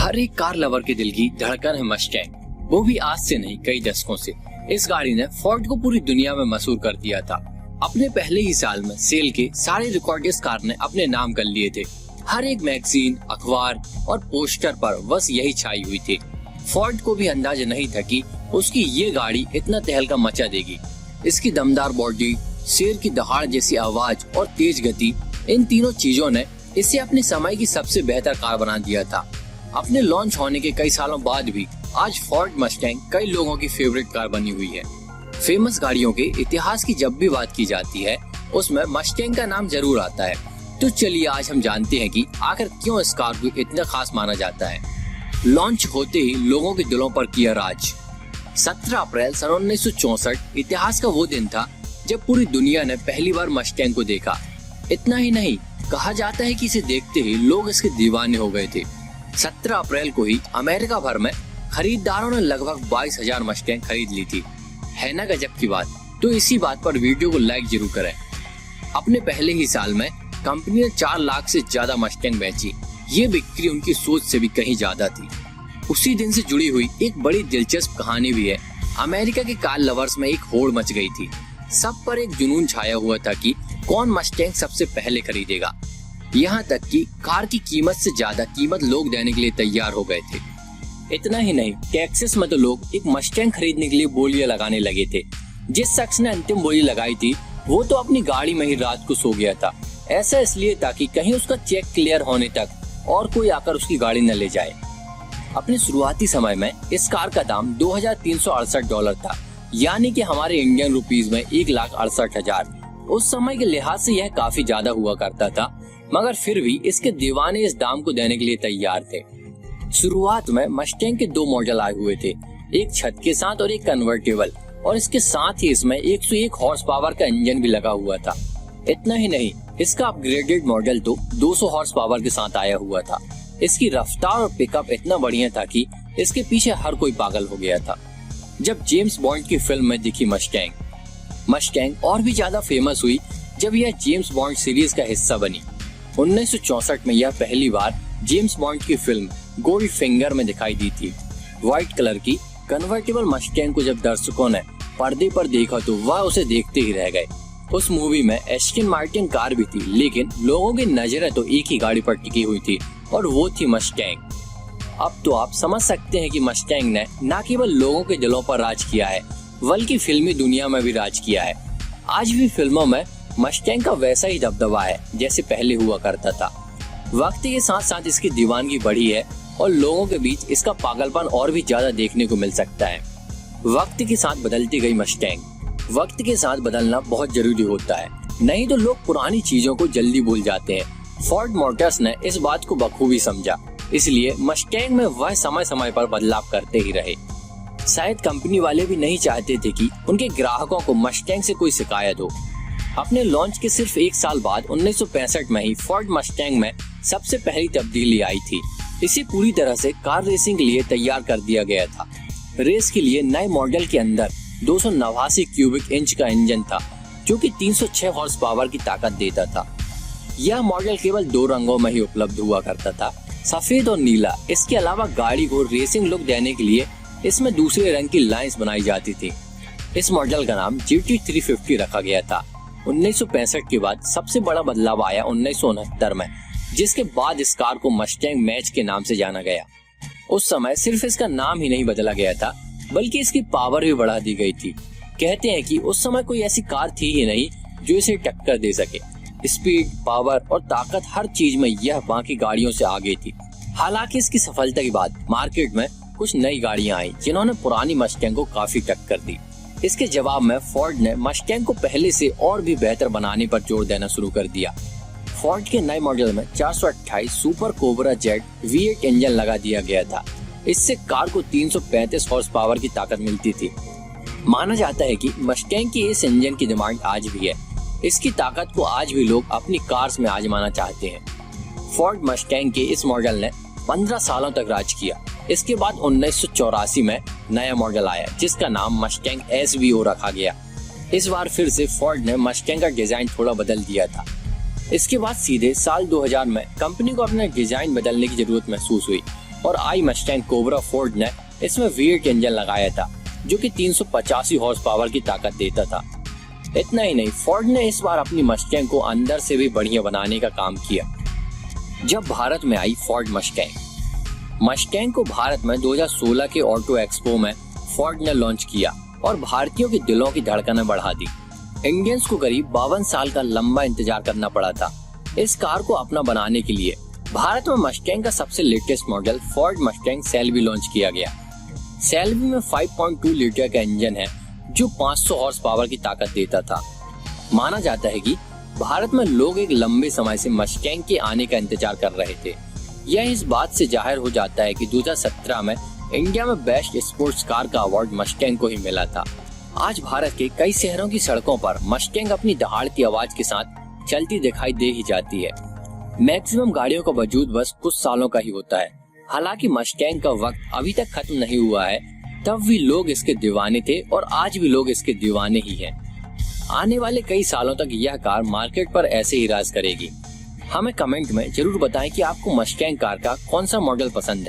हर एक car lover के दिल की धड़कन है मस्टैंग, वो भी आज से नहीं कई दशकों से। इस गाड़ी ने फोर्ड को पूरी दुनिया में मशहूर कर दिया था। अपने पहले ही साल में सेल के सारे रिकॉर्ड इस कार ने अपने नाम कर लिए थे। हर एक मैगजीन, अखबार और पोस्टर पर बस यही छाई हुई थी। फोर्ड को भी अंदाजा नहीं था कि उसकी ये गाड़ी इतना तहलका मचा देगी। इसकी दमदार बॉडी, शेर की दहाड़ जैसी आवाज और तेज गति, इन तीनों चीजों ने इसे अपने समय की सबसे बेहतर कार बना दिया था। अपने लॉन्च होने के कई सालों बाद भी आज फोर्ड मस्टैंग कई लोगों की फेवरेट कार बनी हुई है। फेमस गाड़ियों के इतिहास की जब भी बात की जाती है, उसमें मस्टैंग का नाम जरूर आता है। तो चलिए आज हम जानते हैं कि आखिर क्यों इस कार को इतना खास माना जाता है। लॉन्च होते ही लोगों के दिलों पर किया राज। 17 अप्रैल सन 1964 इतिहास का वो दिन था जब पूरी दुनिया ने पहली बार मस्टैंग को देखा। इतना ही नहीं, कहा जाता है कि इसे देखते ही लोग इसके दीवाने हो गए थे। 17 अप्रैल को ही अमेरिका भर में खरीदारों ने लगभग 22,000 मस्टैंग खरीद ली थी। है ना गजब की बात। तो इसी बात पर वीडियो को लाइक जरूर करें। अपने पहले ही साल में कंपनी ने 4 लाख से ज्यादा मस्टैंग बेची। ये बिक्री उनकी सोच से भी कहीं ज्यादा थी। उसी दिन से जुड़ी हुई एक बड़ी दिलचस्प कहानी भी है। अमेरिका के कार लवर्स में एक होड़ मच गई थी। सब पर एक जुनून छाया हुआ था कि कौन मस्टैंग सबसे पहले खरीदेगा। यहाँ तक कि कार की कीमत से ज्यादा कीमत लोग देने के लिए तैयार हो गए थे। इतना ही नहीं, टेक्सास में तो लोग एक मस्टैंग खरीदने के लिए बोलियां लगाने लगे थे। जिस शख्स ने अंतिम बोली लगाई थी वो तो अपनी गाड़ी में ही रात को सो गया था। ऐसा इसलिए ताकि कहीं उसका चेक क्लियर होने तक और कोई आकर उसकी गाड़ी न ले जाए। अपने शुरुआती समय में इस कार का दाम $2,368 था, यानी कि हमारे इंडियन रुपीज में 1,68,000। उस समय के लिहाज से यह काफी ज्यादा हुआ करता था, मगर फिर भी इसके दीवाने इस दाम को देने के लिए तैयार थे। शुरुआत में मस्टैंग के 2 मॉडल आए हुए थे, एक छत के साथ और एक कन्वर्टेबल, और इसके साथ ही इसमें 101 हॉर्स पावर का इंजन भी लगा हुआ था। इतना ही नहीं, इसका अपग्रेडेड मॉडल तो 200 हॉर्स पावर के साथ आया हुआ था। इसकी रफ्तार और पिकअप इतना बढ़िया था कि इसके पीछे हर कोई पागल हो गया था। जब जेम्स बॉन्ड की फिल्म में दिखी मस्टैंग और भी ज्यादा फेमस हुई जब यह जेम्स बॉन्ड सीरीज का हिस्सा बनी। 1964 में यह पहली बार जेम्स बॉन्ड की फिल्म गोल्ड फिंगर में दिखाई दी थी। व्हाइट कलर की कन्वर्टेबल मस्टैंग को जब दर्शकों ने पर्दे पर देखा तो वह उसे देखते ही रह गए। उस मूवी में एस्टन मार्टिन कार भी थी, लेकिन लोगों की नजरें तो एक ही गाड़ी पर टिकी हुई थी और वो थी मस्टैंग। अब तो आप समझ सकते हैं कि मस्टैंग ने न केवल लोगों के दिलों पर राज किया है, बल्कि फिल्मी दुनिया में भी राज किया है। आज भी फिल्मों में मस्टैंग का वैसा ही दबदबा है जैसे पहले हुआ करता था। वक्त के साथ साथ इसकी दीवानगी बढ़ी है और लोगों के बीच इसका पागलपन और भी ज्यादा देखने को मिल सकता है। वक्त के साथ बदलती गई मस्टैंग। वक्त के साथ बदलना बहुत जरूरी होता है, नहीं तो लोग पुरानी चीजों को जल्दी भूल जाते हैं। फोर्ड मोटर्स ने इस बात को बखूबी समझा, इसलिए मस्टैंग में वह समय समय पर बदलाव करते ही रहे। शायद कंपनी वाले भी नहीं चाहते थे कि उनके ग्राहकों को मस्टैंग से कोई शिकायत हो। अपने लॉन्च के सिर्फ 1 साल बाद 1965 में ही फोर्ड मस्टैंग में सबसे पहली तब्दीली आई थी। इसे पूरी तरह से कार रेसिंग के लिए तैयार कर दिया गया था। रेस के लिए नए मॉडल के अंदर 289 क्यूबिक इंच का इंजन था, जो कि 306 हॉर्स पावर की ताकत देता था। यह मॉडल केवल 2 रंगों में ही उपलब्ध हुआ करता था, सफेद और नीला। इसके अलावा गाड़ी को रेसिंग लुक देने के लिए इसमें दूसरे रंग की लाइंस बनाई जाती थी। इस मॉडल का नाम GT350 रखा गया था। 1965 के बाद सबसे बड़ा बदलाव आया 1969 में, जिसके बाद इस कार को मस्टैंग मैच के नाम से जाना गया। उस समय सिर्फ इसका नाम ही नहीं बदला गया था, बल्कि इसकी पावर भी बढ़ा दी गई थी। कहते हैं कि उस समय कोई ऐसी कार थी ही नहीं जो इसे टक्कर दे सके। स्पीड, पावर और ताकत, हर चीज में यह बाकी गाड़ियों से आगे थी। हालांकि इसकी सफलता के बाद मार्केट में कुछ नई गाड़ियां आई जिन्होंने पुरानी मस्टैंग को काफी टक्कर दी। इसके जवाब में फोर्ड ने मस्टैंग को पहले से और भी बेहतर बनाने पर जोर देना शुरू कर दिया। फोर्ड के नए मॉडल में 428 super cobra jet V8 engine लगा दिया गया था। इससे कार को 335 हॉर्स पावर की ताकत मिलती थी। माना जाता है कि मस्टैंग की इस इंजन की डिमांड आज भी है। इसकी ताकत को आज भी लोग अपनी कार्स में आजमाना चाहते हैं। फोर्ड मस्टैंग के इस मॉडल ने 15 सालों तक राज किया। इसके बाद 1984 में नया मॉडल आया जिसका नाम मस्टैंग SVO रखा गया। इस बार फिर से फोर्ड ने मस्टैंग का डिजाइन थोड़ा बदल दिया था। इसके बाद सीधे साल 2000 में कंपनी को अपना डिजाइन बदलने की जरूरत महसूस हुई। और आई मस्टैंग कोबरा फोर्ड ने इसमें V8 इंजन लगाया था जो कि 385 हॉर्स पावर की ताकत देता था। इतना ही नहीं, फोर्ड ने इस बार अपनी मस्टैंग को अंदर से भी बढ़िया बनाने का काम किया। जब भारत में आई फोर्ड मस्टैंग को भारत में 2016 के ऑटो एक्सपो में फोर्ड ने लॉन्च किया और भारतीयों के दिलों की धड़कनें बढ़ा दी। इंडियंस को करीब 52 साल का लंबा इंतजार करना पड़ा था इस कार को अपना बनाने के लिए। भारत में मस्टैंग का सबसे latest model Ford Mustang Shelby launch किया गया। सेल्वी में 5.2 लीटर का इंजन है जो 500 हॉर्स पावर की ताकत देता था। माना जाता है कि भारत में लोग एक लंबे समय से मस्टैंग के आने का इंतजार कर रहे थे। यह इस बात से जाहिर हो जाता है कि 2017 में इंडिया में बेस्ट स्पोर्ट्स कार का अवार्ड मस्टैंग को ही मिला था। आज भारत के कई शहरों की सड़कों पर मस्टैंग अपनी दहाड़ती आवाज के साथ चलती दिखाई दे ही जाती है। मैक्सिमम गाड़ियों का वजूद बस कुछ सालों का ही होता है। हालांकि मस्टैंग का वक्त अभी तक खत्म नहीं हुआ है, तब भी लोग इसके दीवाने थे और आज भी लोग इसके दीवाने ही हैं। आने वाले कई सालों तक यह कार मार्केट पर ऐसे ही राज करेगी। हमें कमेंट में जरूर बताएं कि आपको मस्टैंग कार का कौन सा मॉडल पसंद है।